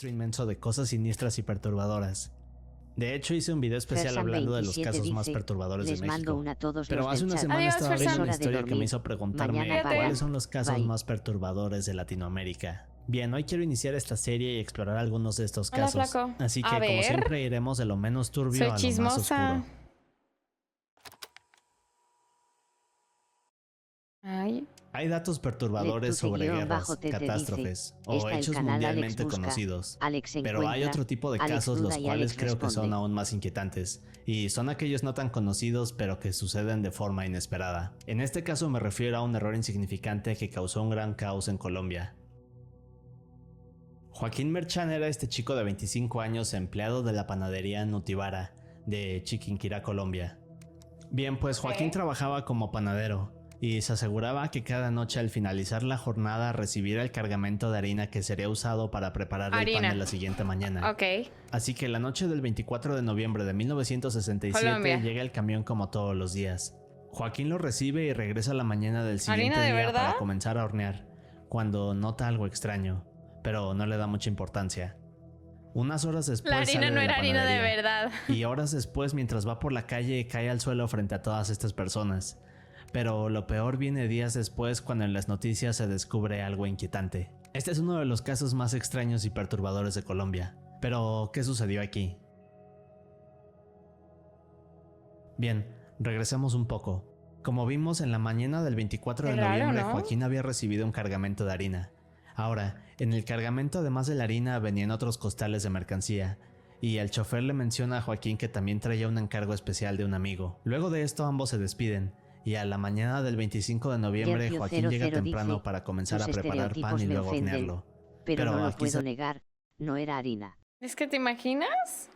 inmenso de cosas siniestras y perturbadoras. De hecho, hice un video especial hablando de los casos más perturbadores de México. Pero hace una semana estaba viendo una historia que me hizo preguntarme cuáles son los casos más perturbadores de Latinoamérica. Bien, hoy quiero iniciar esta serie y explorar algunos de estos casos. Flaco. Así que, como siempre, iremos de lo menos turbio a lo más oscuro. Ay. Hay datos perturbadores sobre guerras, catástrofes o hechos mundialmente conocidos, pero hay otro tipo de casos los cuales creo que son aún más inquietantes, y son aquellos no tan conocidos pero que suceden de forma inesperada. En este caso me refiero a un error insignificante que causó un gran caos en Colombia. Joaquín Merchán era este chico de 25 años empleado de la panadería Nutibara de Chiquinquirá, Colombia. Bien, pues Joaquín trabajaba como panadero y se aseguraba que cada noche al finalizar la jornada recibiera el cargamento de harina que sería usado para preparar el pan de la siguiente mañana. Así que la noche del 24 de noviembre de 1967 llega el camión como todos los días. Joaquín lo recibe y regresa a la mañana del siguiente día para comenzar a hornear, cuando nota algo extraño, pero no le da mucha importancia. Unas horas después la harina no era harina de verdad. Y horas después, mientras va por la calle, cae al suelo frente a todas estas personas. Pero lo peor viene días después, cuando en las noticias se descubre algo inquietante. Este es uno de los casos más extraños y perturbadores de Colombia. Pero, ¿qué sucedió aquí? Bien, regresemos un poco. Como vimos, en la mañana del 24 de noviembre, Joaquín había recibido un cargamento de harina. Ahora, en el cargamento además de la harina venían otros costales de mercancía, y el chofer le menciona a Joaquín que también traía un encargo especial de un amigo. Luego de esto ambos se despiden, y a la mañana del 25 de noviembre Joaquín llega temprano para comenzar a preparar pan y luego hornearlo. Pero no lo puedo negar, no era harina. ¿Es que te imaginas?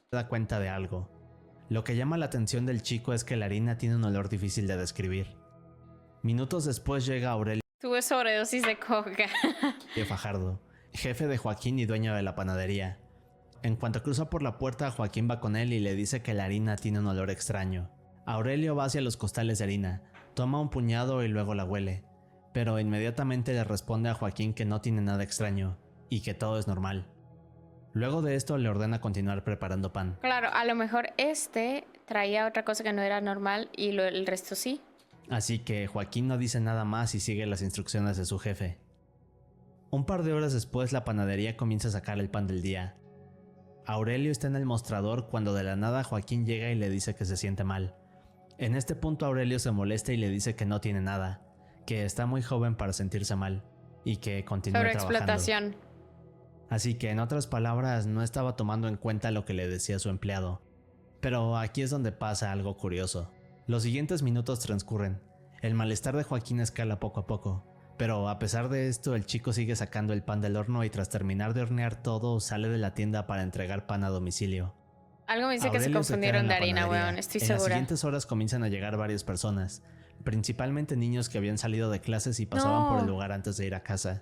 Se da cuenta de algo. Lo que llama la atención del chico es que la harina tiene un olor difícil de describir. Minutos después llega Aurelio Tuve sobredosis de coca. Fajardo, jefe de Joaquín y dueño de la panadería. En cuanto cruza por la puerta, Joaquín va con él y le dice que la harina tiene un olor extraño. Aurelio va hacia los costales de harina, toma un puñado y luego la huele, pero inmediatamente le responde a Joaquín que no tiene nada extraño y que todo es normal. Luego de esto le ordena continuar preparando pan. Claro, a lo mejor traía otra cosa que no era normal y el resto sí. Así que Joaquín no dice nada más y sigue las instrucciones de su jefe. Un par de horas después la panadería comienza a sacar el pan del día. Aurelio está en el mostrador cuando de la nada Joaquín llega y le dice que se siente mal. En este punto Aurelio se molesta y le dice que no tiene nada, que está muy joven para sentirse mal y que continúe trabajando. Así que en otras palabras no estaba tomando en cuenta lo que le decía su empleado. Pero aquí es donde pasa algo curioso. Los siguientes minutos transcurren. El malestar de Joaquín escala poco a poco, pero a pesar de esto el chico sigue sacando el pan del horno y tras terminar de hornear todo sale de la tienda para entregar pan a domicilio. Algo me dice que se confundieron de harina, weón, estoy segura. En las siguientes horas comienzan a llegar varias personas, principalmente niños que habían salido de clases y pasaban por el lugar antes de ir a casa.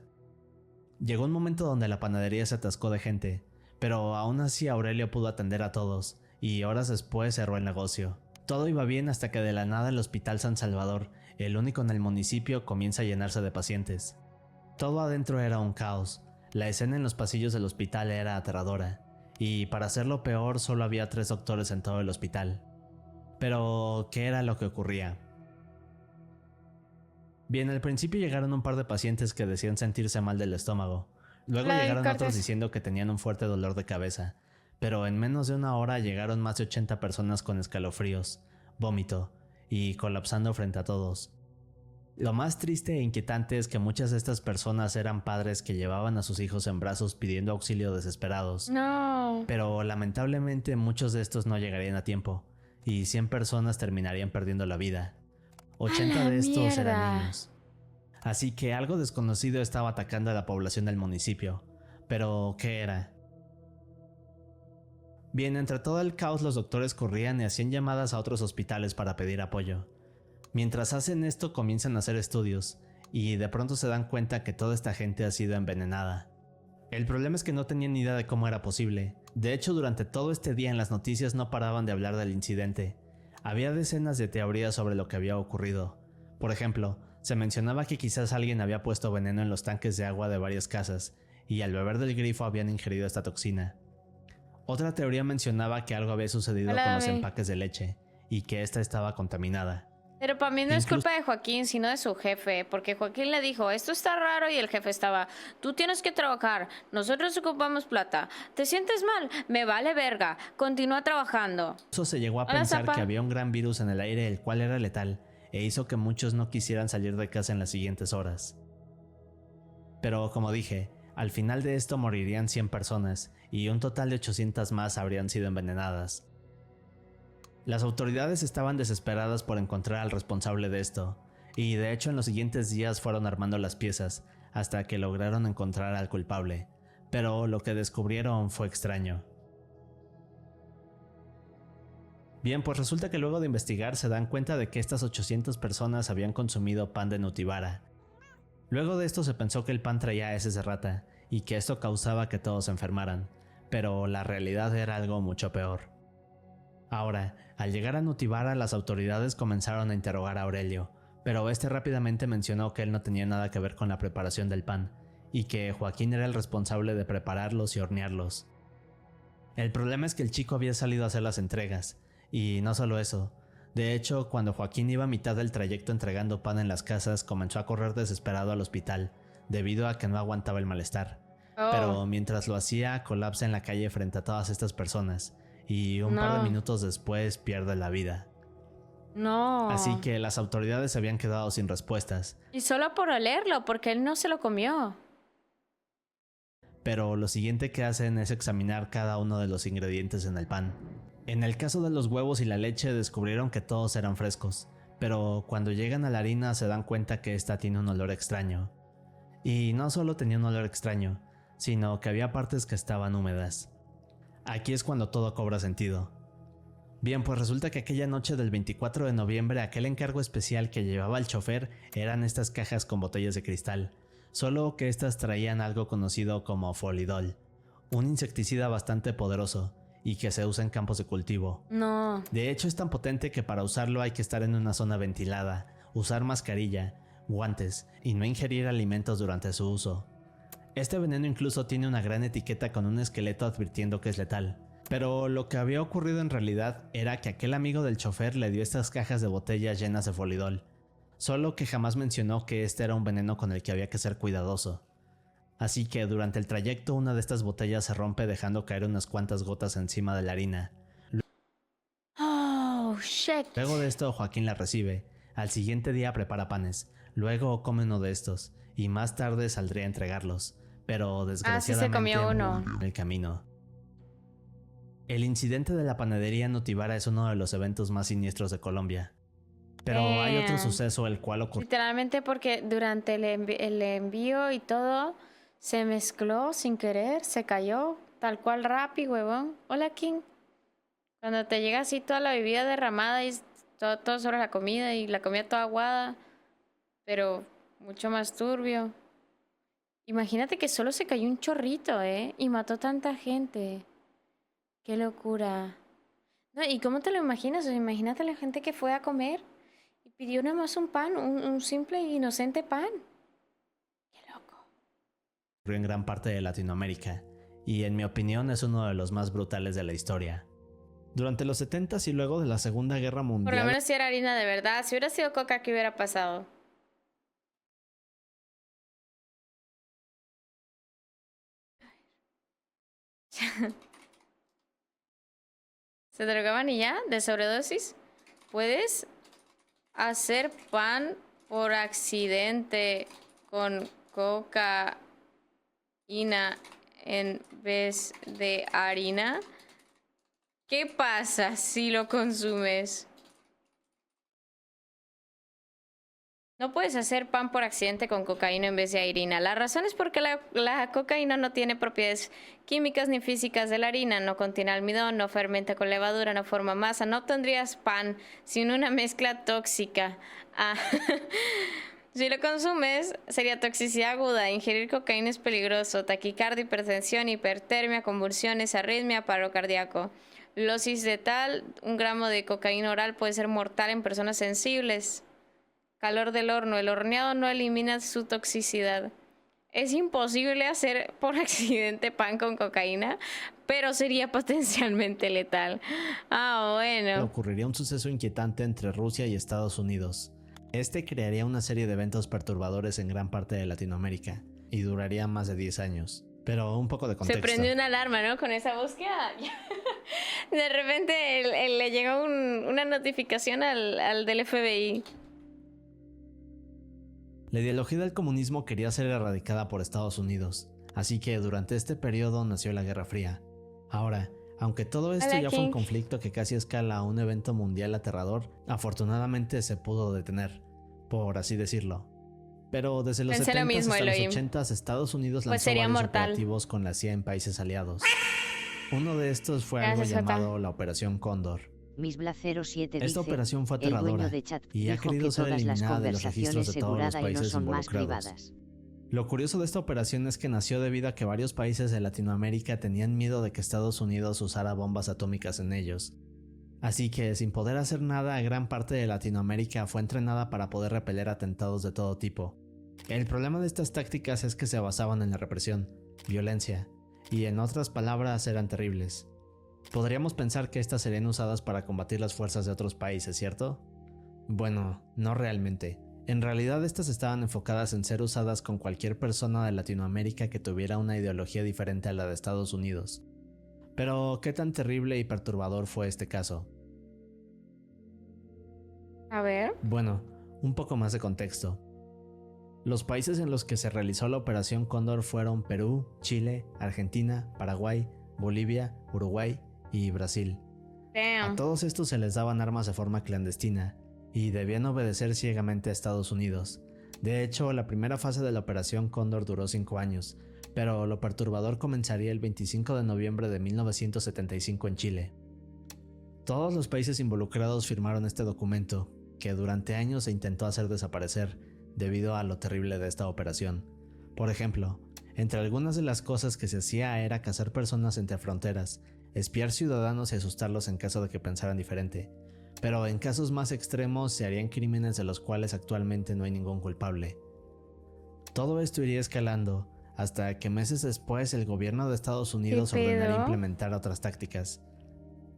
Llegó un momento donde la panadería se atascó de gente, pero aún así Aurelio pudo atender a todos, y horas después cerró el negocio. Todo iba bien hasta que de la nada el Hospital San Salvador, el único en el municipio, comienza a llenarse de pacientes. Todo adentro era un caos, la escena en los pasillos del hospital era aterradora. Y para hacerlo peor, solo había 3 doctores en todo el hospital. Pero, ¿qué era lo que ocurría? Bien, al principio llegaron un par de pacientes que decían sentirse mal del estómago. Luego llegaron otros diciendo que tenían un fuerte dolor de cabeza. Pero en menos de una hora llegaron más de 80 personas con escalofríos, vómito y colapsando frente a todos. Lo más triste e inquietante es que muchas de estas personas eran padres que llevaban a sus hijos en brazos pidiendo auxilio desesperados. No. Pero lamentablemente muchos de estos no llegarían a tiempo, y 100 personas terminarían perdiendo la vida. 80 de estos eran niños. Así que algo desconocido estaba atacando a la población del municipio. Pero, ¿qué era? Bien, entre todo el caos los doctores corrían y hacían llamadas a otros hospitales para pedir apoyo. Mientras hacen esto comienzan a hacer estudios, y de pronto se dan cuenta que toda esta gente ha sido envenenada. El problema es que no tenían ni idea de cómo era posible. De hecho, durante todo este día en las noticias no paraban de hablar del incidente. Había decenas de teorías sobre lo que había ocurrido. Por ejemplo, se mencionaba que quizás alguien había puesto veneno en los tanques de agua de varias casas, y al beber del grifo habían ingerido esta toxina. Otra teoría mencionaba que algo había sucedido con los empaques de leche y que esta estaba contaminada. Pero para mí no es culpa de Joaquín, sino de su jefe, porque Joaquín le dijo, esto está raro, y el jefe estaba, tú tienes que trabajar, nosotros ocupamos plata, ¿te sientes mal? Me vale verga, continúa trabajando. Eso se llegó a pensar que había un gran virus en el aire el cual era letal, e hizo que muchos no quisieran salir de casa en las siguientes horas. Pero como dije, al final de esto morirían 100 personas, y un total de 800 más habrían sido envenenadas. Las autoridades estaban desesperadas por encontrar al responsable de esto, y de hecho en los siguientes días fueron armando las piezas hasta que lograron encontrar al culpable, pero lo que descubrieron fue extraño. Bien, pues resulta que luego de investigar se dan cuenta de que estas 800 personas habían consumido pan de Nutibara. Luego de esto se pensó que el pan traía heces de rata y que esto causaba que todos se enfermaran, pero la realidad era algo mucho peor. Ahora, al llegar a Nutibara, las autoridades comenzaron a interrogar a Aurelio, pero este rápidamente mencionó que él no tenía nada que ver con la preparación del pan, y que Joaquín era el responsable de prepararlos y hornearlos. El problema es que el chico había salido a hacer las entregas, y no solo eso. De hecho, cuando Joaquín iba a mitad del trayecto entregando pan en las casas, comenzó a correr desesperado al hospital, debido a que no aguantaba el malestar. Pero mientras lo hacía, colapsa en la calle frente a todas estas personas, y un par de minutos después pierde la vida. No. Así que las autoridades se habían quedado sin respuestas. Y solo por olerlo, porque él no se lo comió. Pero lo siguiente que hacen es examinar cada uno de los ingredientes en el pan. En el caso de los huevos y la leche descubrieron que todos eran frescos, pero cuando llegan a la harina se dan cuenta que esta tiene un olor extraño. Y no solo tenía un olor extraño, sino que había partes que estaban húmedas. Aquí es cuando todo cobra sentido. Bien, pues resulta que aquella noche del 24 de noviembre aquel encargo especial que llevaba el chofer eran estas cajas con botellas de cristal, solo que estas traían algo conocido como Folidol, un insecticida bastante poderoso y que se usa en campos de cultivo. No. De hecho es tan potente que para usarlo hay que estar en una zona ventilada, usar mascarilla, guantes y no ingerir alimentos durante su uso. Este veneno incluso tiene una gran etiqueta con un esqueleto advirtiendo que es letal. Pero lo que había ocurrido en realidad era que aquel amigo del chofer le dio estas cajas de botellas llenas de Folidol, solo que jamás mencionó que este era un veneno con el que había que ser cuidadoso. Así que durante el trayecto una de estas botellas se rompe dejando caer unas cuantas gotas encima de la harina. Oh, shit. Luego de esto Joaquín la recibe, al siguiente día prepara panes, luego come uno de estos y más tarde saldría a entregarlos. Pero desgraciadamente se comió uno en el camino. El incidente de la panadería Nutibara es uno de los eventos más siniestros de Colombia. Pero hay otro suceso el cual ocurrió. Literalmente porque durante el envío y todo se mezcló sin querer, se cayó, tal cual Rappi, huevón. Hola, King. Cuando te llega así toda la bebida derramada y todo sobre la comida y la comida toda aguada, pero mucho más turbio. Imagínate que solo se cayó un chorrito, y mató tanta gente. Qué locura. No, ¿y cómo te lo imaginas? O sea, imagínate la gente que fue a comer y pidió nada más un pan, un simple e inocente pan. Qué loco. Ocurrió en gran parte de Latinoamérica, y en mi opinión es uno de los más brutales de la historia. Durante los 70s y luego de la Segunda Guerra Mundial... Por lo menos si era harina de verdad. Si hubiera sido coca, ¿qué hubiera pasado? ¿Se drogaban y ya? ¿De sobredosis? ¿Puedes hacer pan por accidente con cocaína en vez de harina? ¿Qué pasa si lo consumes? No puedes hacer pan por accidente con cocaína en vez de harina. La razón es porque la cocaína no tiene propiedades químicas ni físicas de la harina, no contiene almidón, no fermenta con levadura, no forma masa. No tendrías pan sin una mezcla tóxica. Si lo consumes, sería toxicidad aguda. Ingerir cocaína es peligroso. Taquicardia, hipertensión, hipertermia, convulsiones, arritmia, paro cardíaco. Dosis letal, 1 gramo de cocaína oral puede ser mortal en personas sensibles. Calor del horno. El horneado no elimina su toxicidad. Es imposible hacer por accidente pan con cocaína, pero sería potencialmente letal. Ah, bueno. Ocurriría un suceso inquietante entre Rusia y Estados Unidos. Este crearía una serie de eventos perturbadores en gran parte de Latinoamérica y duraría más de 10 años. Pero un poco de contexto. Se prendió una alarma, ¿no? Con esa búsqueda. De repente le llegó una notificación al del FBI. La ideología del comunismo quería ser erradicada por Estados Unidos, así que durante este periodo nació la Guerra Fría. Ahora, aunque todo esto ya fue un conflicto que casi escala a un evento mundial aterrador, afortunadamente se pudo detener, por así decirlo. Pero desde los 70s hasta los 80s, Estados Unidos lanzó varios operativos con la CIA en países aliados. Uno de estos fue algo llamado la Operación Cóndor. Esta operación fue aterradora y ha querido ser eliminada de los registros de todos los países involucrados. Lo curioso de esta operación es que nació debido a que varios países de Latinoamérica tenían miedo de que Estados Unidos usara bombas atómicas en ellos. Así que, sin poder hacer nada, gran parte de Latinoamérica fue entrenada para poder repeler atentados de todo tipo. El problema de estas tácticas es que se basaban en la represión, violencia, y en otras palabras eran terribles. Podríamos pensar que estas serían usadas para combatir las fuerzas de otros países, ¿cierto? Bueno, no realmente. En realidad estas estaban enfocadas en ser usadas con cualquier persona de Latinoamérica que tuviera una ideología diferente a la de Estados Unidos. Pero, ¿qué tan terrible y perturbador fue este caso? A ver. Bueno, un poco más de contexto. Los países en los que se realizó la Operación Cóndor fueron Perú, Chile, Argentina, Paraguay, Bolivia, Uruguay y Brasil. A todos estos se les daban armas de forma clandestina y debían obedecer ciegamente a Estados Unidos. De hecho, la primera fase de la Operación Cóndor duró 5 años, pero lo perturbador comenzaría el 25 de noviembre de 1975 en Chile. Todos los países involucrados firmaron este documento, que durante años se intentó hacer desaparecer debido a lo terrible de esta operación. Por ejemplo, entre algunas de las cosas que se hacía era cazar personas entre fronteras, espiar ciudadanos y asustarlos en caso de que pensaran diferente. Pero en casos más extremos se harían crímenes de los cuales actualmente no hay ningún culpable. Todo esto iría escalando hasta que meses después el gobierno de Estados Unidos ordenaría implementar otras tácticas.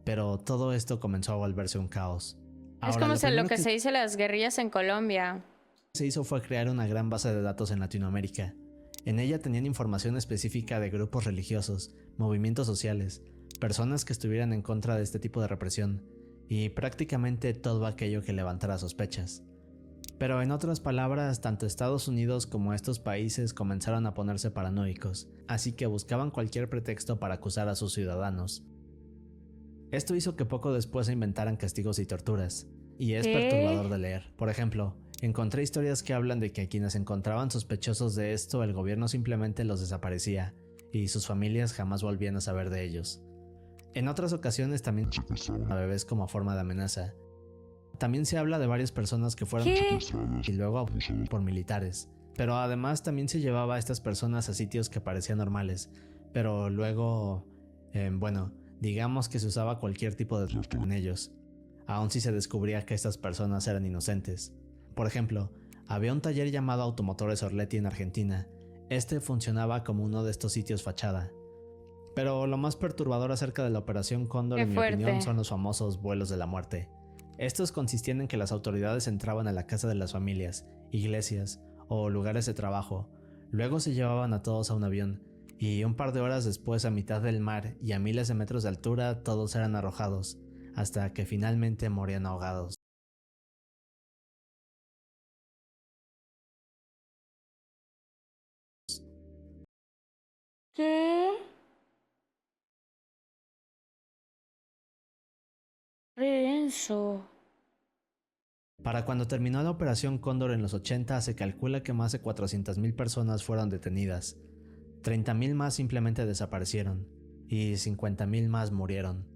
Pero todo esto comenzó a volverse un caos. Es como lo que se dice las guerrillas en Colombia. Lo que se hizo fue crear una gran base de datos en Latinoamérica. En ella tenían información específica de grupos religiosos, movimientos sociales, personas que estuvieran en contra de este tipo de represión, y prácticamente todo aquello que levantara sospechas. Pero en otras palabras, tanto Estados Unidos como estos países comenzaron a ponerse paranoicos, así que buscaban cualquier pretexto para acusar a sus ciudadanos. Esto hizo que poco después se inventaran castigos y torturas, y es perturbador de leer. Por ejemplo, encontré historias que hablan de que a quienes encontraban sospechosos de esto, el gobierno simplemente los desaparecía, y sus familias jamás volvían a saber de ellos. En otras ocasiones también a bebés como forma de amenaza. También se habla de varias personas que fueron y luego abusadas por militares. Pero además también se llevaba a estas personas a sitios que parecían normales. Pero luego, digamos que se usaba cualquier tipo de trato en ellos. Aun si se descubría que estas personas eran inocentes. Por ejemplo, había un taller llamado Automotores Orletti en Argentina. Este funcionaba como uno de estos sitios fachada. Pero lo más perturbador acerca de la Operación Cóndor, en mi opinión, son los famosos vuelos de la muerte. Estos consistían en que las autoridades entraban a la casa de las familias, iglesias o lugares de trabajo. Luego se llevaban a todos a un avión, y un par de horas después, a mitad del mar y a miles de metros de altura, todos eran arrojados, hasta que finalmente morían ahogados. ¿Qué? Renzo. Para cuando terminó la Operación Cóndor en los 80, se calcula que más de 400,000 personas fueron detenidas. 30,000 más simplemente desaparecieron y 50,000 más murieron.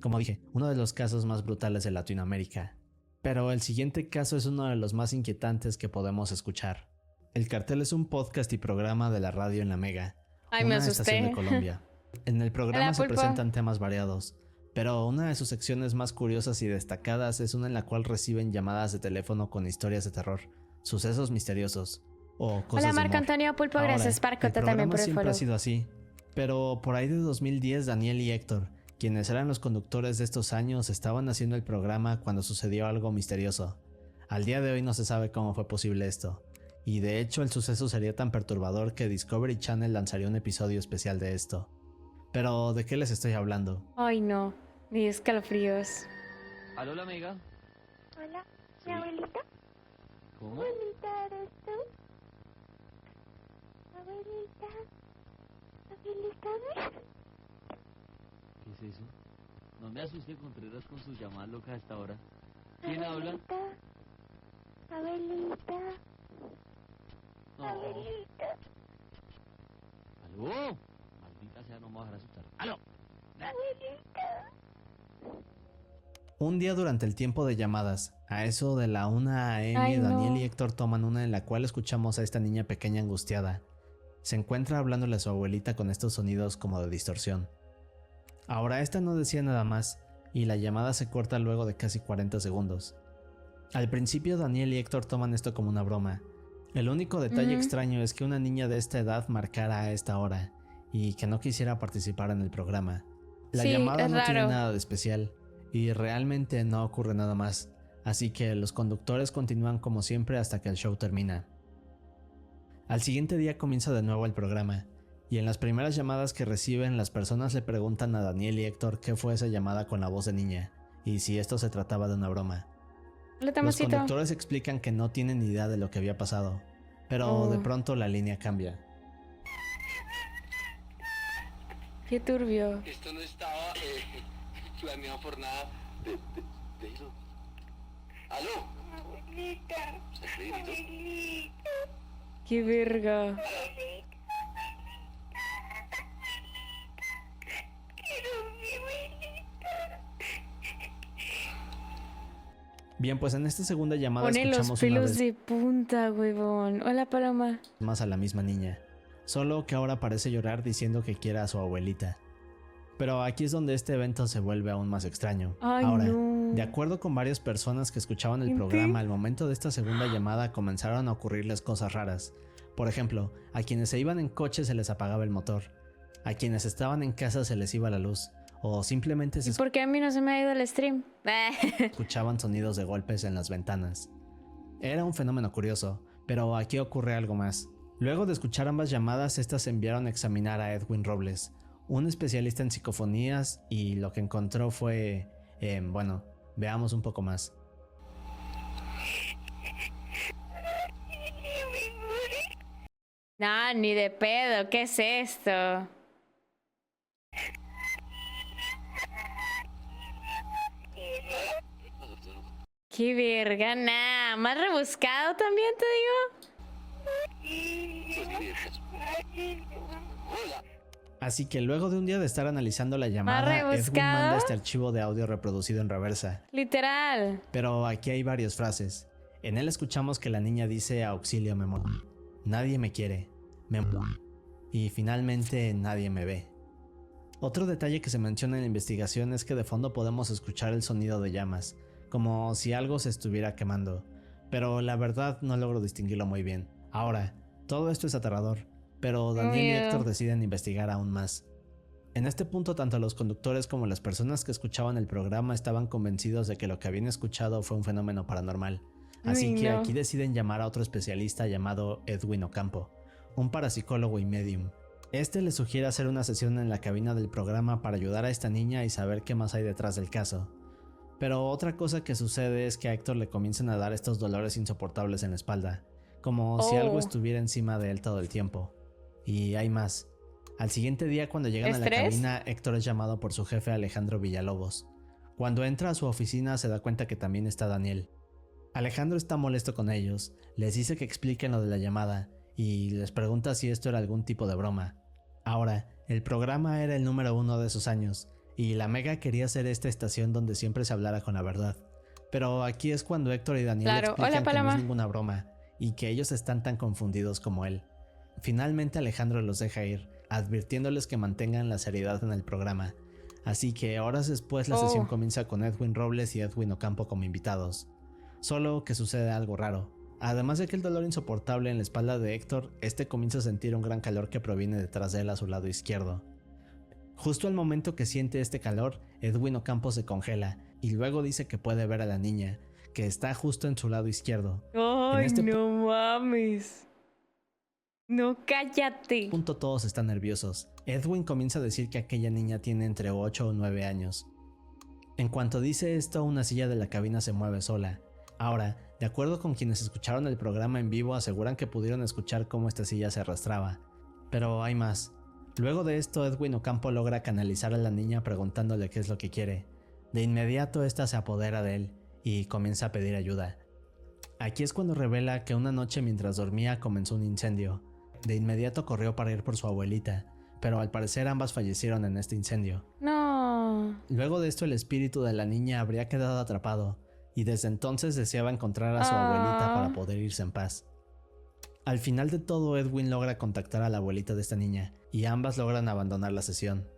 Como dije, uno de los casos más brutales de Latinoamérica. Pero el siguiente caso es uno de los más inquietantes que podemos escuchar. El Cartel es un podcast y programa de la radio en La Mega, una estación de Colombia. En el programa se presentan temas variados, pero una de sus secciones más curiosas y destacadas es una en la cual reciben llamadas de teléfono con historias de terror, sucesos misteriosos, o cosas Hola de Marco humor. Antonio Pulpo, Ahora, gracias Parcota el también programa por el siempre follow. ha sido así, pero por ahí de 2010 Daniel y Héctor, quienes eran los conductores de estos años, estaban haciendo el programa cuando sucedió algo misterioso. Al día de hoy no se sabe cómo fue posible esto, y de hecho el suceso sería tan perturbador que Discovery Channel lanzaría un episodio especial de esto. Pero ¿de qué les estoy hablando? Ay no, ni escalofríos. ¿Aló, la amiga? Hola, Sí. mi abuelita. ¿Cómo? Abuelita, ¿eres tú? Abuelita. Abuelita, ¿Qué es eso? No me asuste, Contreras, con sus llamadas locas a esta hora. ¿Quién habla? Abuelita. No. Abuelita. ¿Aló? Maldita sea, no me vas a dejar asustar. ¡Aló! Abuelita. Un día durante el tiempo de llamadas, a eso de la 1 a.m., Ay, no. Daniel y Héctor toman una en la cual escuchamos a esta niña pequeña angustiada. Se encuentra hablándole a su abuelita con estos sonidos como de distorsión. Ahora esta no decía nada más, y la llamada se corta luego de casi 40 segundos. Al principio Daniel y Héctor toman esto como una broma. El único detalle Ujú. extraño es que una niña de esta edad marcara a esta hora, y que no quisiera participar en el programa. La Sí, llamada es no tiene raro. nada de especial, y realmente no ocurre nada más, así que los conductores continúan como siempre hasta que el show termina. Al siguiente día comienza de nuevo el programa, y en las primeras llamadas que reciben las personas le preguntan a Daniel y Héctor qué fue esa llamada con la voz de niña, y si esto se trataba de una broma. Hola Los Tomasito. conductores explican que no tienen ni idea de lo que había pasado, pero de Oh. pronto la línea cambia. Qué turbio. Esto no estaba planeado por nada de eso. ¿Aló? Abuelita. ¿Alfredito? Abuelita. Qué verga. Quiero mi abuelita. Bien, pues en esta segunda llamada Pone los escuchamos una pelos vez de punta, huevón. Hola Paloma. más a la misma niña, solo que ahora parece llorar diciendo que quiere a su abuelita. Pero aquí es donde este evento se vuelve aún más extraño. Ay, Ahora, no. de acuerdo con varias personas que escuchaban el ¿Gente? programa, al momento de esta segunda llamada comenzaron a ocurrirles cosas raras. Por ejemplo, a quienes se iban en coche se les apagaba el motor, a quienes estaban en casa se les iba la luz, o simplemente se ¿Y por qué a mí no se me ha ido el stream? escuchaban sonidos de golpes en las ventanas. Era un fenómeno curioso, pero aquí ocurre algo más. Luego de escuchar ambas llamadas, estas se enviaron a examinar a Edwin Robles, un especialista en psicofonías, y lo que encontró fue... bueno, veamos un poco más. No, ni de pedo. ¿Qué es esto? Qué verga, nah. Más rebuscado también, te digo. Hola. Así que luego de un día de estar analizando la llamada, Edwin rebuscado? manda este archivo de audio reproducido en reversa. Literal. Pero aquí hay varias frases. En él escuchamos que la niña dice auxilio, me muero. Nadie me quiere. Me muero. Y finalmente nadie me ve. Otro detalle que se menciona en la investigación es que de fondo podemos escuchar el sonido de llamas, como si algo se estuviera quemando, pero la verdad no logro distinguirlo muy bien. Ahora, todo esto es aterrador, pero Daniel y Miedo. Héctor deciden investigar aún más. En este punto tanto los conductores como las personas que escuchaban el programa estaban convencidos de que lo que habían escuchado fue un fenómeno paranormal, así Uy, que no. aquí deciden llamar a otro especialista llamado Edwin Ocampo, un parapsicólogo y medium. Este le sugiere hacer una sesión en la cabina del programa para ayudar a esta niña y saber qué más hay detrás del caso. Pero otra cosa que sucede es que a Héctor le comienzan a dar estos dolores insoportables en la espalda, como si algo Oh. estuviera encima de él todo el tiempo. Y hay más. Al siguiente día, cuando llegan a la ¿Estrés? cabina, Héctor es llamado por su jefe Alejandro Villalobos. Cuando entra a su oficina se da cuenta que también está Daniel. Alejandro está molesto con ellos, les dice que expliquen lo de la llamada y les pregunta si esto era algún tipo de broma. Ahora, el programa era el número 1 de esos años, y la Mega quería ser esta estación donde siempre se hablara con la verdad. Pero aquí es cuando Héctor y Daniel Claro. explican Hola, que no es Paloma. ninguna broma, y que ellos están tan confundidos como él. Finalmente Alejandro los deja ir, advirtiéndoles que mantengan la seriedad en el programa. Así que horas después la Oh. sesión comienza con Edwin Robles y Edwin Ocampo como invitados. Solo que sucede algo raro. Además de que el dolor insoportable en la espalda de Héctor, este comienza a sentir un gran calor que proviene detrás de él a su lado izquierdo. Justo al momento que siente este calor, Edwin Ocampo se congela y luego dice que puede ver a la niña, que está justo en su lado izquierdo. Ay, este no mames. No, cállate. Punto todos están nerviosos. Edwin comienza a decir que aquella niña tiene entre 8 o 9 años. En cuanto dice esto, una silla de la cabina se mueve sola. Ahora, de acuerdo con quienes escucharon el programa en vivo, aseguran que pudieron escuchar cómo esta silla se arrastraba. Pero hay más. Luego de esto, Edwin Ocampo logra canalizar a la niña preguntándole qué es lo que quiere. De inmediato, esta se apodera de él y comienza a pedir ayuda. Aquí es cuando revela que una noche mientras dormía comenzó un incendio. De inmediato corrió para ir por su abuelita, pero al parecer ambas fallecieron en este incendio. No. Luego de esto el espíritu de la niña habría quedado atrapado, y desde entonces deseaba encontrar a su abuelita para poder irse en paz. Al final de todo, Edwin logra contactar a la abuelita de esta niña, y ambas logran abandonar la sesión.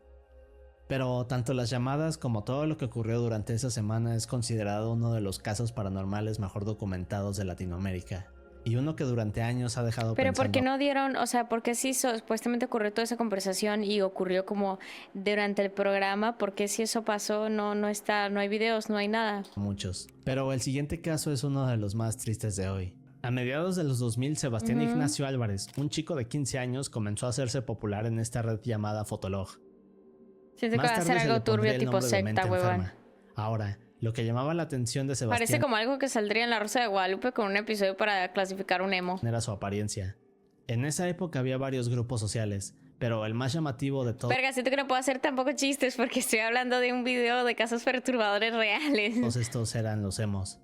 Pero tanto las llamadas como todo lo que ocurrió durante esa semana es considerado uno de los casos paranormales mejor documentados de Latinoamérica. Y uno que durante años ha dejado Pero pensando... ¿por qué no dieron, o sea, por qué sí supuestamente ocurrió toda esa conversación y ocurrió como durante el programa? ¿Por qué si eso pasó no hay videos, no hay nada? Muchos. Pero el siguiente caso es uno de los más tristes de hoy. A mediados de los 2000, Sebastián Ignacio Álvarez, un chico de 15 años, comenzó a hacerse popular en esta red llamada Fotolog. Siento que va a ser algo turbio tipo secta, huevón. Ahora, lo que llamaba la atención de Sebastián Parece como algo que saldría en La Rosa de Guadalupe con un episodio para clasificar un emo. era su apariencia. En esa época había varios grupos sociales, pero el más llamativo de todos Verga, siento que no puedo hacer tampoco chistes porque estoy hablando de un video de casos perturbadores reales. estos eran los emos.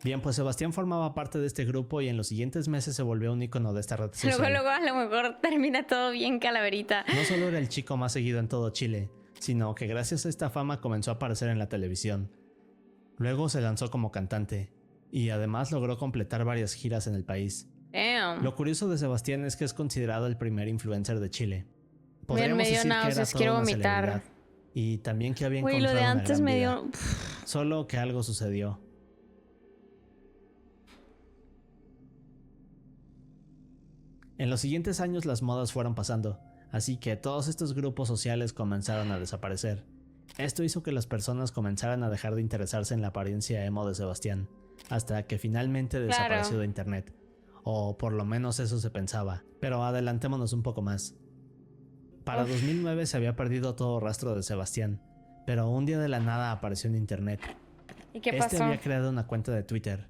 Bien, pues Sebastián formaba parte de este grupo y en los siguientes meses se volvió un icono de esta red social. Luego a lo mejor termina todo bien calaverita. No solo era el chico más seguido en todo Chile, sino que gracias a esta fama comenzó a aparecer en la televisión. Luego se lanzó como cantante, y además logró completar varias giras en el país. Damn. Lo curioso de Sebastián es que es considerado el primer influencer de Chile. Me Podríamos dio decir que náuseas, era toda quiero una vomitar. celebridad, y también que había Güey, encontrado lo de una antes gran me vida. dio... Solo que algo sucedió. En los siguientes años las modas fueron pasando, así que todos estos grupos sociales comenzaron a desaparecer. Esto hizo que las personas comenzaran a dejar de interesarse en la apariencia emo de Sebastián, hasta que finalmente desapareció de internet. O por lo menos eso se pensaba, pero adelantémonos un poco más. Para 2009 se había perdido todo rastro de Sebastián, pero un día de la nada apareció en internet. ¿Y qué Este pasó? había creado una cuenta de Twitter.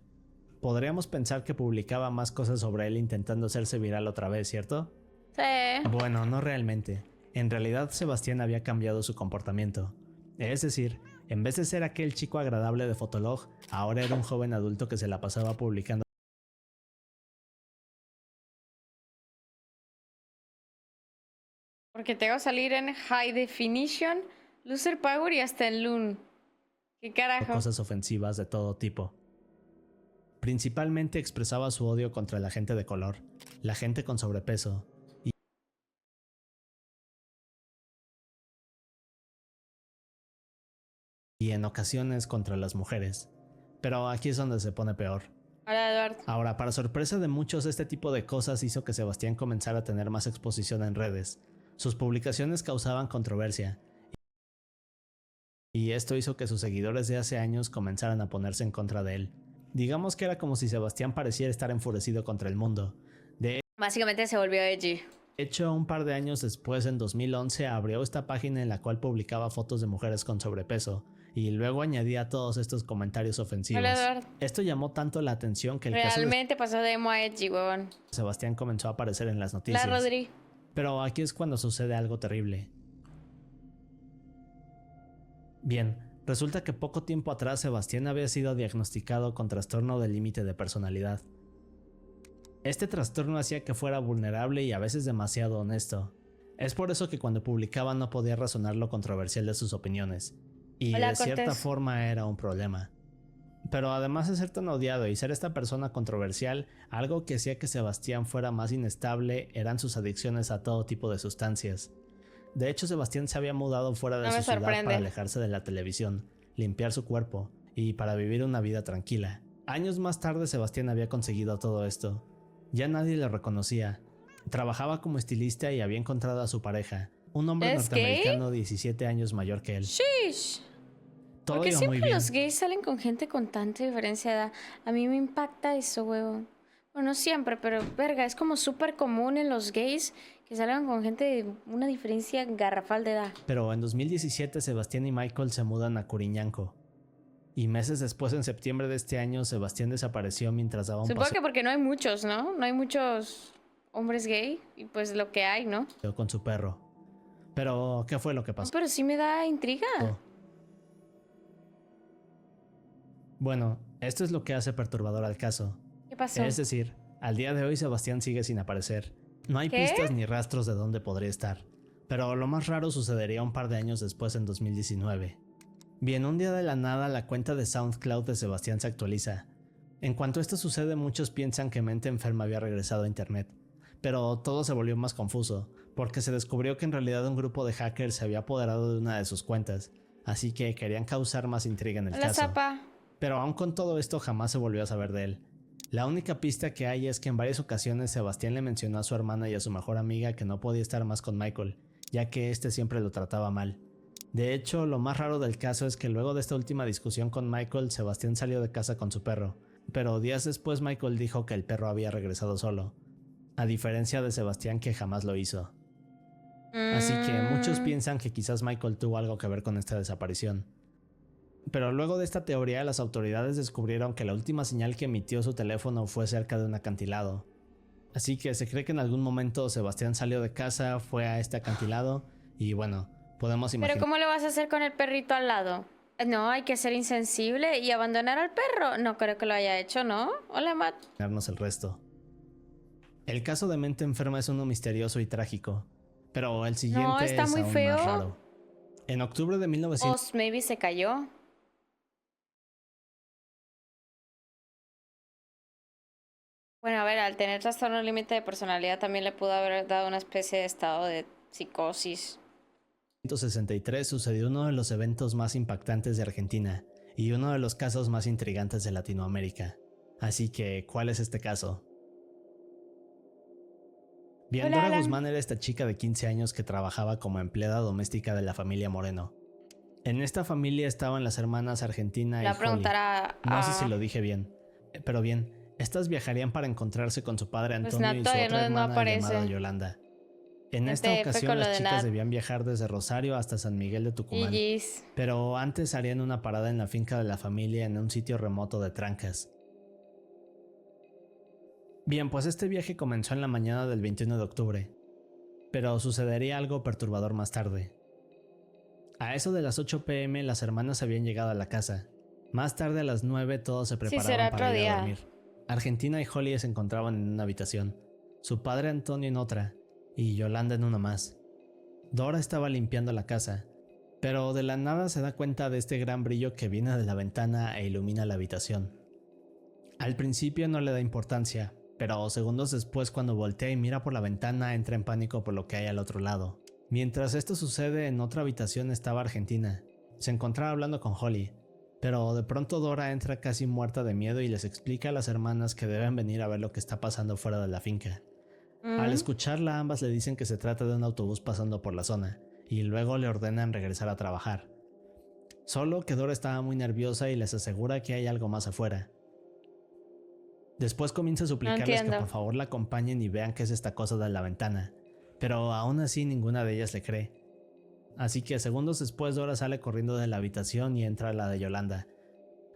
Podríamos pensar que publicaba más cosas sobre él intentando hacerse viral otra vez, ¿cierto? Sí. Bueno, no realmente. En realidad Sebastián había cambiado su comportamiento. Es decir, en vez de ser aquel chico agradable de Fotolog, ahora era un joven adulto que se la pasaba publicando Porque te va a salir en High Definition, Loser Power y hasta en Loon. ¿Qué carajo? cosas ofensivas de todo tipo. Principalmente expresaba su odio contra la gente de color, la gente con sobrepeso, y en ocasiones contra las mujeres. Pero aquí es donde se pone peor. Hola, Eduardo. Ahora, para sorpresa de muchos, este tipo de cosas hizo que Sebastián comenzara a tener más exposición en redes. Sus publicaciones causaban controversia, y esto hizo que sus seguidores de hace años comenzaran a ponerse en contra de él. Digamos que era como si Sebastián pareciera estar enfurecido contra el mundo. De Básicamente se volvió edgy. hecho, un par de años después, en 2011, abrió esta página en la cual publicaba fotos de mujeres con sobrepeso, y luego añadía todos estos comentarios ofensivos. Hola, Eduardo. Esto llamó tanto la atención que el caso de Realmente pasó de emo a edgy, huevón. Sebastián comenzó a aparecer en las noticias. La Rodri. Pero aquí es cuando sucede algo terrible. Bien, resulta que poco tiempo atrás Sebastián había sido diagnosticado con trastorno del límite de personalidad. Este trastorno hacía que fuera vulnerable y a veces demasiado honesto. Es por eso que cuando publicaba no podía razonar lo controversial de sus opiniones. Y Hola, de cierta Cortés. forma era un problema. Pero además de ser tan odiado y ser esta persona controversial, algo que hacía que Sebastián fuera más inestable eran sus adicciones a todo tipo de sustancias. De hecho, Sebastián se había mudado fuera de No su me ciudad sorprende. para alejarse de la televisión, limpiar su cuerpo y para vivir una vida tranquila. Años más tarde Sebastián había conseguido todo esto. Ya nadie le reconocía. Trabajaba como estilista y había encontrado a su pareja, un hombre ¿Es norteamericano 17 años mayor que él. Shish. Todo Porque iba muy siempre bien. los gays salen con gente con tanta diferencia de edad. A mí me impacta eso, huevón. Bueno, no siempre, pero verga, es como súper común en los gays que salgan con gente de una diferencia garrafal de edad. Pero en 2017 Sebastián y Michael se mudan a Curiñanco. Y meses después, en septiembre de este año, Sebastián desapareció mientras daba un Supongo paseo que porque no hay muchos, ¿no? No hay muchos hombres gay y pues lo que hay, ¿no? con su perro. Pero, ¿qué fue lo que No, pasó? pero sí me da intriga. Bueno, esto es lo que hace perturbador al caso. ¿Qué pasó? Es decir, al día de hoy Sebastián sigue sin aparecer. No hay ¿Qué? pistas ni rastros de dónde podría estar. Pero lo más raro sucedería un par de años después, en 2019. Bien, un día de la nada la cuenta de SoundCloud de Sebastián se actualiza. En cuanto esto sucede, muchos piensan que Mente Enferma había regresado a internet. Pero todo se volvió más confuso, porque se descubrió que en realidad un grupo de hackers se había apoderado de una de sus cuentas, así que querían causar más intriga en el Hola, caso. Zapa. Pero aún con todo esto jamás se volvió a saber de él. La única pista que hay es que en varias ocasiones Sebastián le mencionó a su hermana y a su mejor amiga que no podía estar más con Michael, ya que este siempre lo trataba mal. De hecho, lo más raro del caso es que luego de esta última discusión con Michael, Sebastián salió de casa con su perro, pero días después Michael dijo que el perro había regresado solo, a diferencia de Sebastián, que jamás lo hizo. Así que muchos piensan que quizás Michael tuvo algo que ver con esta desaparición. Pero luego de esta teoría, las autoridades descubrieron que la última señal que emitió su teléfono fue cerca de un acantilado. Así que se cree que en algún momento Sebastián salió de casa, fue a este acantilado y bueno, podemos Pero imaginar. ¿cómo le vas a hacer con el perrito al lado? No, hay que ser insensible y abandonar al perro. No creo que lo haya hecho, ¿no? Hola, Matt. Imaginarnos el resto. El caso de Mente Enferma es uno misterioso y trágico, pero el siguiente está es muy aún feo. más raro. En octubre de 1900 O maybe se cayó. Bueno, a ver, al tener trastorno límite de personalidad también le pudo haber dado una especie de estado de psicosis. 1963 sucedió uno de los eventos más impactantes de Argentina y uno de los casos más intrigantes de Latinoamérica. Así que, ¿cuál es este caso? Bien, Hola, Dora Alan. Guzmán era esta chica de 15 años que trabajaba como empleada doméstica de la familia Moreno. En esta familia estaban las hermanas Argentina y La Holly. preguntará No sé si lo dije bien, pero bien, estas viajarán para encontrarse con su padre Pues Antonio y su todavía otra no hermana aparece. llamada Yolanda. En esta Fue ocasión con lo las de chicas Nat. debían viajar desde Rosario hasta San Miguel de Tucumán. GG's. Pero antes harían una parada en la finca de la familia en un sitio remoto de Trancas. Bien, pues este viaje comenzó en la mañana del 21 de octubre, pero sucedería algo perturbador más tarde. A eso de las 8 p.m. las hermanas habían llegado a la casa. Más tarde a las 9 todos se preparaban será para otro ir a día. dormir. Argentina y Holly se encontraban en una habitación, su padre Antonio en otra, y Yolanda en una más. Dora estaba limpiando la casa, pero de la nada se da cuenta de este gran brillo que viene de la ventana e ilumina la habitación. Al principio no le da importancia, pero segundos después, cuando voltea y mira por la ventana, entra en pánico por lo que hay al otro lado. Mientras esto sucede, en otra habitación estaba Argentina. Se encontraba hablando con Holly, pero de pronto Dora entra casi muerta de miedo y les explica a las hermanas que deben venir a ver lo que está pasando fuera de la finca. Al escucharla, ambas le dicen que se trata de un autobús pasando por la zona, y luego le ordenan regresar a trabajar. Solo que Dora estaba muy nerviosa y les asegura que hay algo más afuera. Después comienza a suplicarles que entiendo. por favor la acompañen y vean qué es esta cosa de la ventana, pero aún así ninguna de ellas le cree. Así que segundos después Dora sale corriendo de la habitación y entra a la de Yolanda.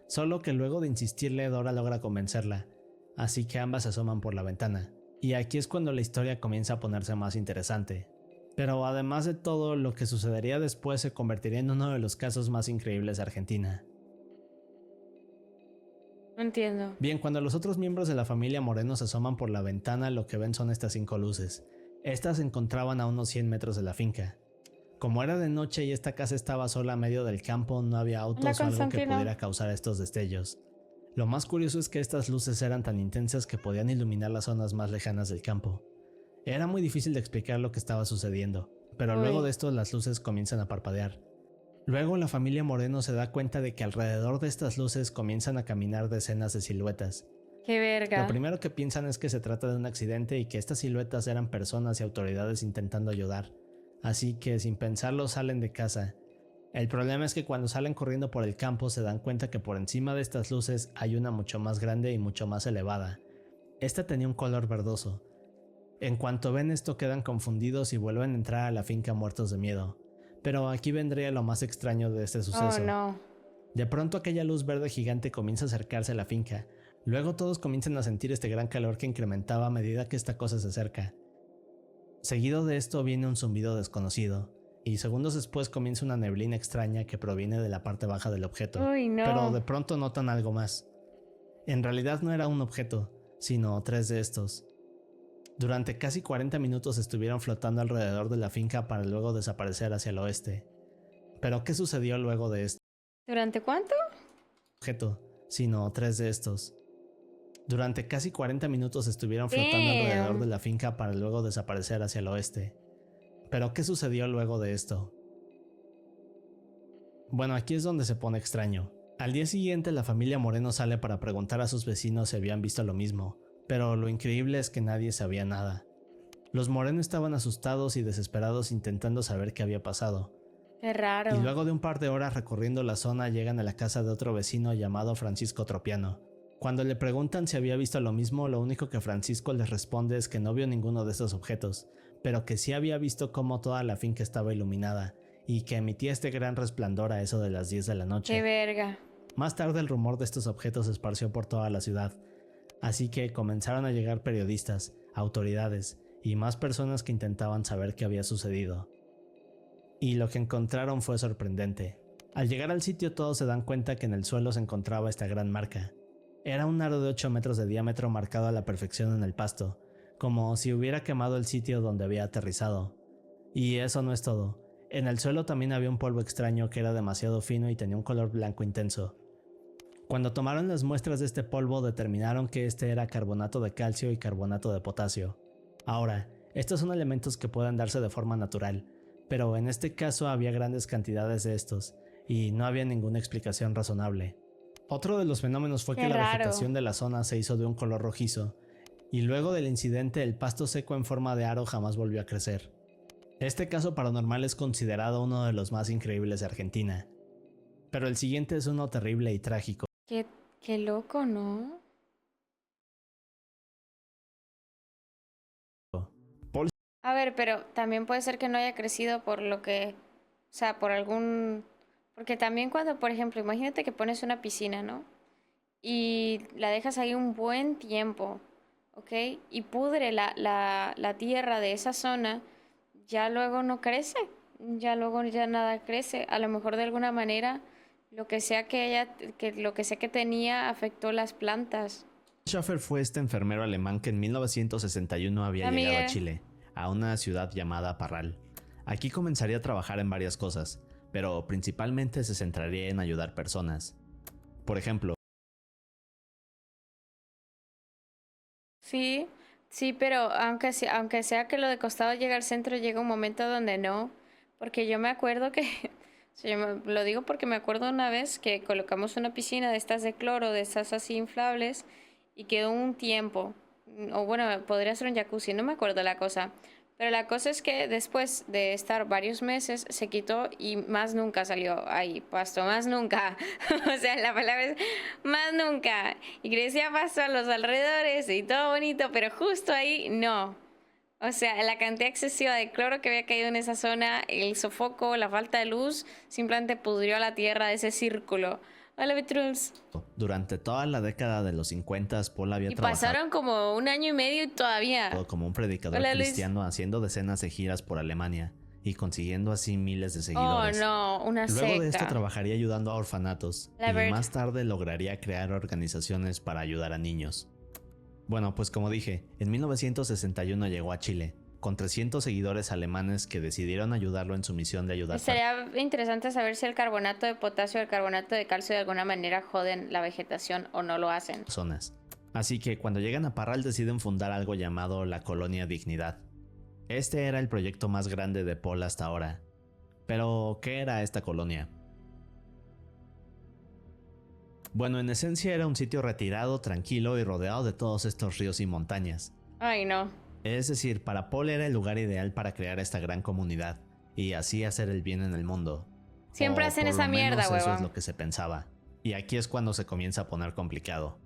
Solo que luego de insistirle, Dora logra convencerla, así que ambas se asoman por la ventana. Y aquí es cuando la historia comienza a ponerse más interesante. Pero además de todo, lo que sucedería después se convertiría en uno de los casos más increíbles de Argentina. No entiendo. Bien, cuando los otros miembros de la familia Moreno se asoman por la ventana, lo que ven son estas 5 luces. Estas se encontraban a unos 100 metros de la finca. Como era de noche y esta casa estaba sola a medio del campo, no había autos o algo que Constantino. pudiera causar estos destellos. Lo más curioso es que estas luces eran tan intensas que podían iluminar las zonas más lejanas del campo. Era muy difícil de explicar lo que estaba sucediendo, pero Uy. luego de esto las luces comienzan a parpadear. Luego la familia Moreno se da cuenta de que alrededor de estas luces comienzan a caminar decenas de siluetas. Qué verga. Lo primero que piensan es que se trata de un accidente y que estas siluetas eran personas y autoridades intentando ayudar. Así que sin pensarlo salen de casa. El problema es que cuando salen corriendo por el campo se dan cuenta que por encima de estas luces hay una mucho más grande y mucho más elevada. Esta tenía un color verdoso. En cuanto ven esto quedan confundidos y vuelven a entrar a la finca muertos de miedo. Pero aquí vendría lo más extraño de este suceso. Oh, no. De pronto aquella luz verde gigante comienza a acercarse a la finca. Luego todos comienzan a sentir este gran calor que incrementaba a medida que esta cosa se acerca. Seguido de esto viene un zumbido desconocido, y segundos después comienza una neblina extraña que proviene de la parte baja del objeto. Uy, no. Pero de pronto notan algo más. En realidad no era un objeto, sino 3 de estos. Durante casi 40 minutos estuvieron flotando alrededor de la finca para luego desaparecer hacia el oeste. Pero ¿qué sucedió luego de este ¿Durante cuánto? objeto? Sino 3 de estos. Durante casi 40 minutos estuvieron flotando Damn. alrededor de la finca para luego desaparecer hacia el oeste. Pero ¿qué sucedió luego de esto? Bueno, aquí es donde se pone extraño. Al día siguiente la familia Moreno sale para preguntar a sus vecinos si habían visto lo mismo, pero lo increíble es que nadie sabía nada. Los Moreno estaban asustados y desesperados intentando saber qué había pasado. Qué raro. Y luego de un par de horas recorriendo la zona llegan a la casa de otro vecino llamado Francisco Tropiano. Cuando le preguntan si había visto lo mismo, lo único que Francisco les responde es que no vio ninguno de estos objetos, pero que sí había visto cómo toda la finca estaba iluminada y que emitía este gran resplandor a eso de las 10 de la noche. Qué verga. Más tarde el rumor de estos objetos se esparció por toda la ciudad, así que comenzaron a llegar periodistas, autoridades y más personas que intentaban saber qué había sucedido. Y lo que encontraron fue sorprendente. Al llegar al sitio todos se dan cuenta que en el suelo se encontraba esta gran marca. Era un aro de 8 metros de diámetro marcado a la perfección en el pasto, como si hubiera quemado el sitio donde había aterrizado. Y eso no es todo. En el suelo también había un polvo extraño que era demasiado fino y tenía un color blanco intenso. Cuando tomaron las muestras de este polvo determinaron que este era carbonato de calcio y carbonato de potasio. Ahora, estos son elementos que pueden darse de forma natural, pero en este caso había grandes cantidades de estos, y no había ninguna explicación razonable. Otro de los fenómenos fue Qué que la raro. vegetación de la zona se hizo de un color rojizo, y luego del incidente el pasto seco en forma de aro jamás volvió a crecer. Este caso paranormal es considerado uno de los más increíbles de Argentina. Pero el siguiente es uno terrible y trágico. Qué loco, ¿no? A ver, pero también puede ser que no haya crecido por lo que, o sea, por algún... Porque también cuando, por ejemplo, imagínate que pones una piscina, ¿no? Y la dejas ahí un buen tiempo, ¿ok? Y pudre la tierra de esa zona, ya luego no crece, ya luego ya nada crece. A lo mejor de alguna manera lo que sea que tenía afectó las plantas. Schaffer fue este enfermero alemán que en 1961 había llegado a Chile, a una ciudad llamada Parral. Aquí comenzaría a trabajar en varias cosas, pero principalmente se centraría en ayudar personas. Por ejemplo, Sí, sí, pero aunque sea que lo de costado llega al centro, llega un momento donde no, porque yo me acuerdo que, o sea, lo digo porque me acuerdo una vez que colocamos una piscina de estas de cloro, de estas así inflables, y quedó un tiempo, o bueno, podría ser un jacuzzi, no me acuerdo la cosa, pero la cosa es que después de estar varios meses se quitó y más nunca salió ahí pasto, más nunca. O sea, la palabra es más nunca. Y crecía pasto a los alrededores y todo bonito, pero justo ahí no. O sea, la cantidad excesiva de cloro que había caído en esa zona, el sofoco, la falta de luz, simplemente pudrió la tierra de ese círculo. Hola, Betruls. durante toda la década de los 50, Paul había Y trabajado pasaron como un año y medio y todavía. como un predicador Hola, Luis. cristiano haciendo decenas de giras por Alemania y consiguiendo así miles de Oh, seguidores. no, una Luego de esto secta. trabajaría ayudando a orfanatos La y verdad. más tarde lograría crear organizaciones para ayudar a niños. Bueno, pues como dije, en 1961 llegó a Chile, con 300 seguidores alemanes que decidieron ayudarlo en su misión de ayudar Sería interesante saber si el carbonato de potasio o el carbonato de calcio de alguna manera joden la vegetación o no lo hacen. personas. Así que cuando llegan a Parral deciden fundar algo llamado la Colonia Dignidad. Este era el proyecto más grande de Paul hasta ahora. Pero, ¿qué era esta colonia? Bueno, en esencia era un sitio retirado, tranquilo y rodeado de todos estos ríos y montañas. Ay, no. Es decir, para Paul era el lugar ideal para crear esta gran comunidad y así hacer el bien en el mundo. Siempre O hacen por esa lo menos mierda, eso es huevón. lo que se pensaba. Y aquí es cuando se comienza a poner complicado.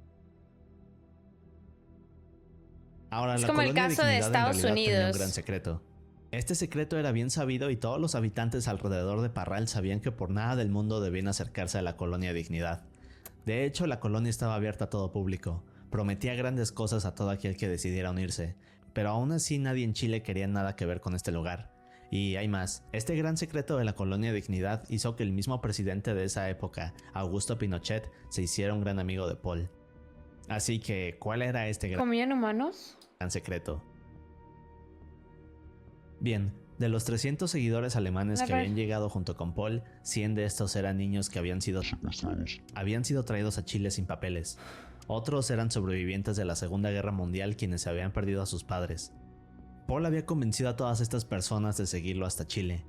Ahora, Es la como el colonia caso de Dignidad en Estados realidad tenía Unidos. un gran secreto. Este secreto era bien sabido y todos los habitantes alrededor de Parral sabían que por nada del mundo debían acercarse a la colonia Dignidad. De hecho, la colonia estaba abierta a todo público, prometía grandes cosas a todo aquel que decidiera unirse, pero aún así nadie en Chile quería nada que ver con este lugar. Y hay más, este gran secreto de la colonia Dignidad hizo que el mismo presidente de esa época, Augusto Pinochet, se hiciera un gran amigo de Paul. Así que, ¿cuál era este gran ¿Comían humanos? secreto? Bien, de los 300 seguidores alemanes que habían llegado junto con Paul, 100 de estos eran niños que habían sido traídos a Chile sin papeles. Otros eran sobrevivientes de la Segunda Guerra Mundial quienes habían perdido a sus padres. Paul había convencido a todas estas personas de seguirlo hasta Chile.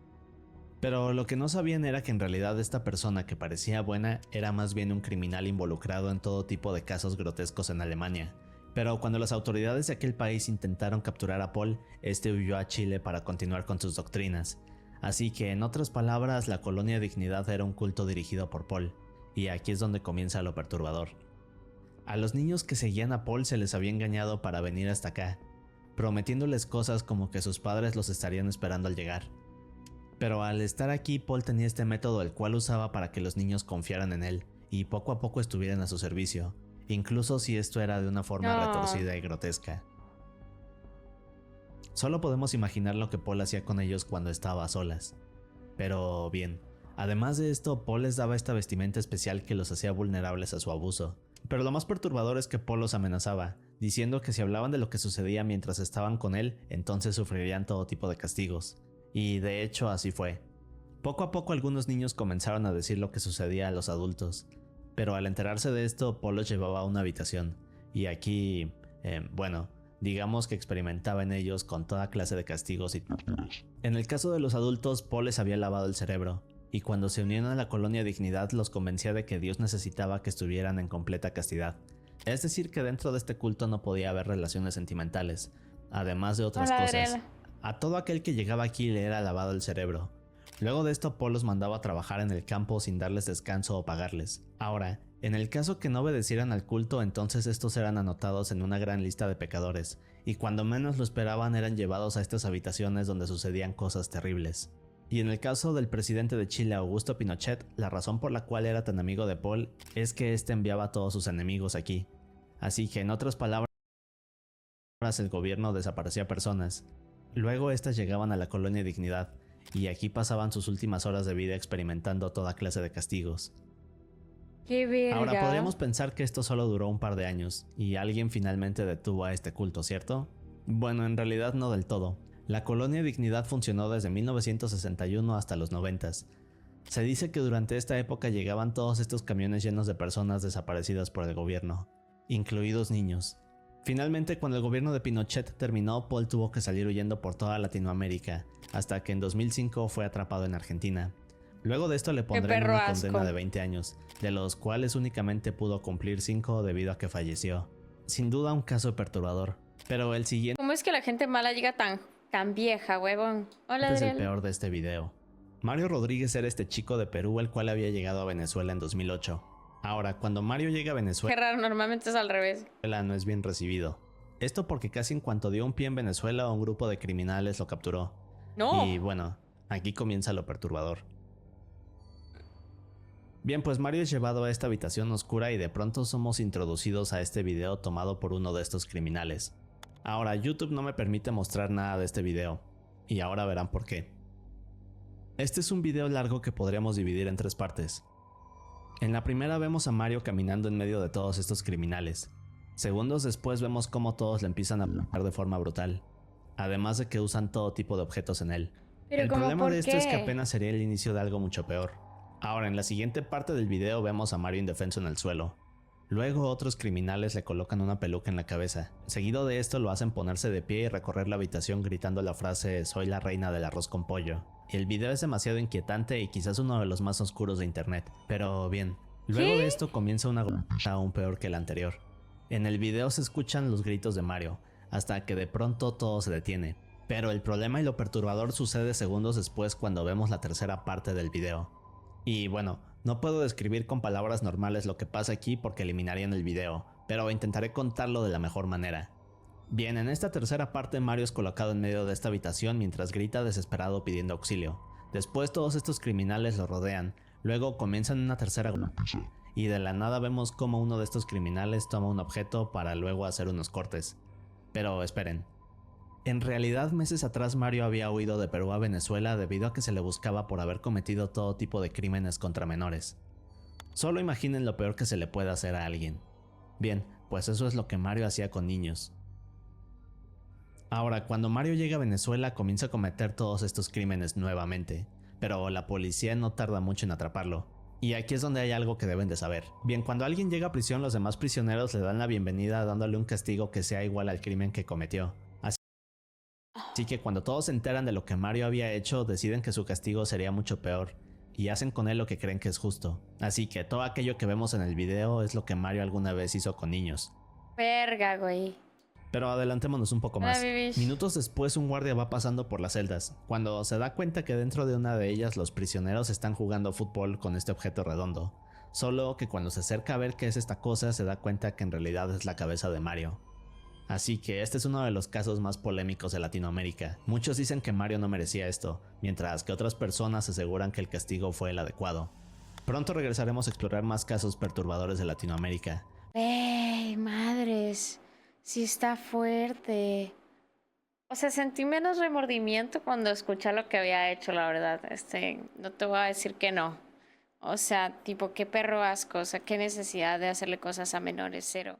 Pero lo que no sabían era que en realidad esta persona que parecía buena era más bien un criminal involucrado en todo tipo de casos grotescos en Alemania. Pero cuando las autoridades de aquel país intentaron capturar a Paul, este huyó a Chile para continuar con sus doctrinas. Así que, en otras palabras, la colonia Dignidad era un culto dirigido por Paul, y aquí es donde comienza lo perturbador. A los niños que seguían a Paul se les había engañado para venir hasta acá, prometiéndoles cosas como que sus padres los estarían esperando al llegar. Pero al estar aquí, Paul tenía este método el cual usaba para que los niños confiaran en él, y poco a poco estuvieran a su servicio. Incluso si esto era de una forma retorcida y grotesca. Solo podemos imaginar lo que Paul hacía con ellos cuando estaba a solas. Pero bien, además de esto, Paul les daba esta vestimenta especial que los hacía vulnerables a su abuso. Pero lo más perturbador es que Paul los amenazaba, diciendo que si hablaban de lo que sucedía mientras estaban con él, entonces sufrirían todo tipo de castigos. Y de hecho así fue. Poco a poco algunos niños comenzaron a decir lo que sucedía a los adultos. Pero al enterarse de esto, Paul los llevaba a una habitación, y aquí, digamos que experimentaba en ellos con toda clase de castigos y torturas. En el caso de los adultos, Paul les había lavado el cerebro, y cuando se unieron a la colonia Dignidad los convencía de que Dios necesitaba que estuvieran en completa castidad. Es decir, que dentro de este culto no podía haber relaciones sentimentales, además de otras cosas. A todo aquel que llegaba aquí le era lavado el cerebro. Luego de esto, Paul los mandaba a trabajar en el campo sin darles descanso o pagarles. Ahora, en el caso que no obedecieran al culto, entonces estos eran anotados en una gran lista de pecadores, y cuando menos lo esperaban eran llevados a estas habitaciones donde sucedían cosas terribles. Y en el caso del presidente de Chile, Augusto Pinochet, la razón por la cual era tan amigo de Paul es que éste enviaba a todos sus enemigos aquí. Así que, en otras palabras, el gobierno desaparecía personas. Luego estas llegaban a la colonia Dignidad, y aquí pasaban sus últimas horas de vida experimentando toda clase de castigos. ¡Qué verga! Ahora podríamos pensar que esto solo duró un par de años, y alguien finalmente detuvo a este culto, ¿cierto? Bueno, en realidad no del todo. La colonia Dignidad funcionó desde 1961 hasta los 90s. Se dice que durante esta época llegaban todos estos camiones llenos de personas desaparecidas por el gobierno, incluidos niños. Finalmente, cuando el gobierno de Pinochet terminó, Paul tuvo que salir huyendo por toda Latinoamérica, hasta que en 2005 fue atrapado en Argentina. Luego de esto le pondrán una condena de 20 años, de los cuales únicamente pudo cumplir 5 debido a que falleció. Sin duda un caso perturbador, pero el siguiente ¿Cómo es que la gente mala llega tan vieja, huevón? Hola, es el Adriel. peor de este video. Mario Rodríguez era este chico de Perú el cual había llegado a Venezuela en 2008. Ahora, cuando Mario llega a Qué Venezuela raro, normalmente es al revés. no es bien recibido. Esto porque casi en cuanto dio un pie en Venezuela, un grupo de criminales lo capturó. ¡No! Y bueno, aquí comienza lo perturbador. Bien, pues Mario es llevado a esta habitación oscura y de pronto somos introducidos a este video tomado por uno de estos criminales. Ahora, YouTube no me permite mostrar nada de este video, y ahora verán por qué. Este es un video largo que podríamos dividir en 3 partes. En la primera vemos a Mario caminando en medio de todos estos criminales. Segundos después vemos cómo todos le empiezan a matar de forma brutal, además de que usan todo tipo de objetos en él. Pero El ¿cómo, problema por de esto es que qué? apenas sería el inicio de algo mucho peor. Ahora, en la siguiente parte del video vemos a Mario indefenso en el suelo. Luego otros criminales le colocan una peluca en la cabeza. Seguido de esto lo hacen ponerse de pie y recorrer la habitación gritando la frase "Soy la reina del arroz con pollo". El video es demasiado inquietante y quizás uno de los más oscuros de internet. Pero bien, Luego ¿Qué? de esto comienza una golpiza aún peor que la anterior. En el video se escuchan los gritos de Mario, hasta que de pronto todo se detiene. Pero el problema y lo perturbador sucede segundos después cuando vemos la tercera parte del video. Y bueno, no puedo describir con palabras normales lo que pasa aquí porque eliminarían el video, pero intentaré contarlo de la mejor manera. Bien, en esta tercera parte Mario es colocado en medio de esta habitación mientras grita desesperado pidiendo auxilio. Después todos estos criminales lo rodean, luego comienzan una tercera golpiza, y de la nada vemos cómo uno de estos criminales toma un objeto para luego hacer unos cortes. Pero esperen. En realidad meses atrás Mario había huido de Perú a Venezuela debido a que se le buscaba por haber cometido todo tipo de crímenes contra menores. Solo imaginen lo peor que se le puede hacer a alguien. Bien, pues eso es lo que Mario hacía con niños. Ahora, cuando Mario llega a Venezuela comienza a cometer todos estos crímenes nuevamente, pero la policía no tarda mucho en atraparlo. Y aquí es donde hay algo que deben de saber. Bien, cuando alguien llega a prisión los demás prisioneros le dan la bienvenida dándole un castigo que sea igual al crimen que cometió. Así que cuando todos se enteran de lo que Mario había hecho, deciden que su castigo sería mucho peor, y hacen con él lo que creen que es justo. Así que todo aquello que vemos en el video es lo que Mario alguna vez hizo con niños. Verga, güey. Pero adelantémonos un poco más. Hola, Bibish. Minutos después un guardia va pasando por las celdas, cuando se da cuenta que dentro de una de ellas los prisioneros están jugando fútbol con este objeto redondo. Solo que cuando se acerca a ver qué es esta cosa se da cuenta que en realidad es la cabeza de Mario. Así que este es uno de los casos más polémicos de Latinoamérica. Muchos dicen que Mario no merecía esto, mientras que otras personas aseguran que el castigo fue el adecuado. Pronto regresaremos a explorar más casos perturbadores de Latinoamérica. ¡Ey, madres! Sí está fuerte. O sea, sentí menos remordimiento cuando escuché lo que había hecho, la verdad. No te voy a decir que no. O sea, tipo, qué perro asco. O sea, qué necesidad de hacerle cosas a menores, cero.